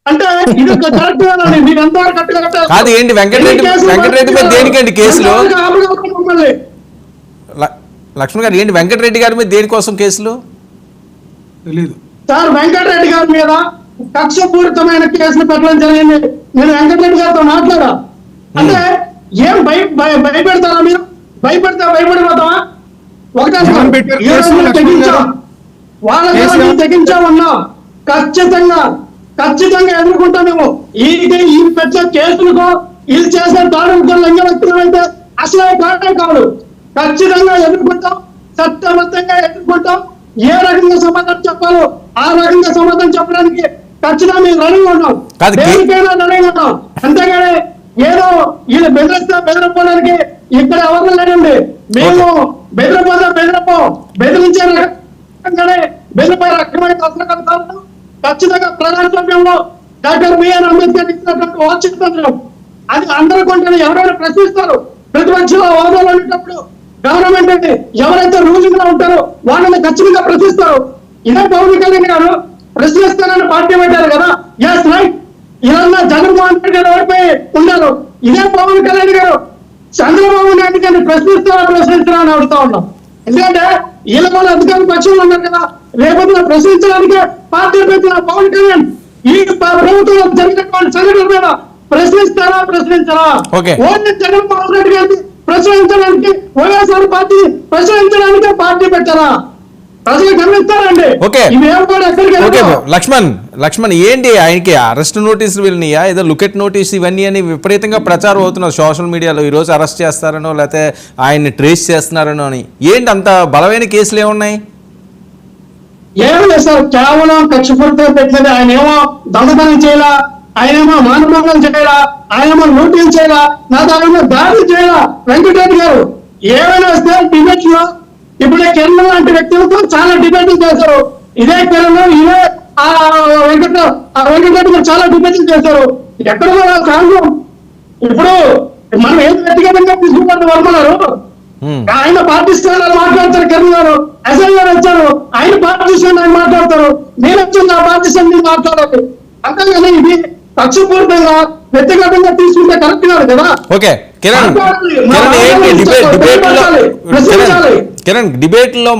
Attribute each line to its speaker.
Speaker 1: అంటే ఇది కరెక్ట్ కాదండి. మీరు ఎంతవరకు కరెక్ట్
Speaker 2: కాదు ఏంటి వెంకటరెడ్డి మీద దేనికండి కేసులు? లక్ష్మణ్ గారు ఏంటి వెంకటరెడ్డి గారి మీద దేనికోసం కేసులు
Speaker 3: తెలీదు
Speaker 1: సార్. వెంకటరెడ్డి గారి మీద కక్షపూరితమైన కేసులు పెట్టడం జరిగింది. నేను వెంకటరెడ్డి గారితో మాట్లాడా. అంటే ఏం భయపెడతారా మీరు? భయపడిపోతావా? ఒకటే తెగించామన్నా ఖచ్చితంగా ఎదుర్కొంటాం మేము. ఈ పెద్ద కేసులకు ఇది చేసే దాడులకు లంఘనత్వం అయితే అసలే కారణం కాదు. ఖచ్చితంగా ఎదుర్కొంటాం, చట్టబద్ధంగా ఎదుర్కొంటాం. ఏ రకంగా సమాధానం చెప్పాలో ఆ రకంగా సమాధానం చెప్పడానికి ఖచ్చితంగా మేము రెడీగా ఉన్నాం. దేనికైనా రెడీగా ఉన్నాం. అంతేగాని ఏదో వీళ్ళు బెదిరిపోవడానికి ఇక్కడ ఎవరు లేదండి. మేము బెదిరించే రకంగానే బెదిరిపోయే రకమైన అసలు ఖచ్చితంగా ప్రజాస్వామ్యంలో డాక్టర్ బిఆర్ అంబేద్కర్ ఇచ్చినటువంటి వాచిత్రం అది అందరూ కొంటే ఎవరైనా ప్రశ్నిస్తారు. ప్రతిపక్షంలో హోదాలో ఉండేటప్పుడు గవర్నమెంట్ అంటే ఎవరైతే రూలింగ్ లో ఉంటారో వాళ్ళని ఖచ్చితంగా ప్రశ్నిస్తారు. ఇదే పవన్ కళ్యాణ్ గారు ప్రశ్నిస్తారని పార్టీ పెట్టారు కదా. Yes right. ఇలా జగన్మోహన్ రెడ్డి గారు ఓడిపోయి ఉన్నారు. ఇదే పవన్ కళ్యాణ్ గారు చంద్రబాబు నాయుడు గారిని ప్రశ్నిస్తారా అని అడుగుతా ఉన్నాం. ఎందుకంటే వీళ్ళ వాళ్ళ అధికార పక్షంలో ఉన్నారు కదా. రేపొద్దున ప్రశ్నించడానికి పార్టీ పెట్టిన పవన్ కళ్యాణ్ ఈ ప్రభుత్వంలో జరిగినటువంటి సంఘటన మీద ప్రశ్నించరా? ఓన్లీ జగన్మోహన్ రెడ్డి గారిని ప్రశ్నించడానికి వైఎస్ఆర్ పార్టీ ప్రశ్నించడానికి పార్టీ పెట్టారా? ప్రజలు గమనిస్తారండి.
Speaker 2: లక్ష్మణ్ ఏంటి ఆయనకి అరెస్ట్ నోటీసులు వెళ్ళినాయా, ఏదో లుకెట్ నోటీస్ ఇవన్నీ అని విపరీతంగా ప్రచారం అవుతున్నారు సోషల్ మీడియాలో. ఈ రోజు అరెస్ట్ చేస్తారనో లేకపోతే ఆయన్ని ట్రేస్ చేస్తున్నారనో అని. ఏంటి అంత బలమైన కేసులు ఏమున్నాయి?
Speaker 1: ఏం లేదు సార్, కేవలం కక్షపూరితం పెట్టలేదు. ఆయన ఏమో దొంగతనం చేయాలా, ఆయనేమో మానభంగం చేయాలా, ఆయనేమో నోటీసులు చేయాలా, నా దాని దాడి చేయాలా. వెంకటరెడ్డి గారు ఏమైనా వస్తే డిబేట్ లో ఇప్పుడు కిరణ్ లాంటి వ్యక్తులతో చాలా డిబేట్లు చేశారు. ఇదే కిరణ్ ఇదే వెంకటరెడ్డి గారు చాలా డిబేట్లు చేశారు. ఎక్కడ కూడా కాంగ్రెస్ ఇప్పుడు మనం ఏం వ్యక్తిగతంగా తీసుకుంటారు వర్మన్నారు. ఆయన పార్టీ స్థానాలు మాట్లాడతారు. కిరణ్ గారు అసెంబ్లీ గారు వచ్చారు, ఆయన పార్టీ స్థానాలు మాట్లాడతారు. నేను వచ్చింది ఆ పార్టీ స్థానం మాట్లాడాలి. అంతేగాని ఇది పక్షపూరితంగా వ్యక్తిగతంగా తీసుకుంటే కరెక్ట్ కాదు కదా.
Speaker 2: ఓకే కిరణ్, డిబేట్ లో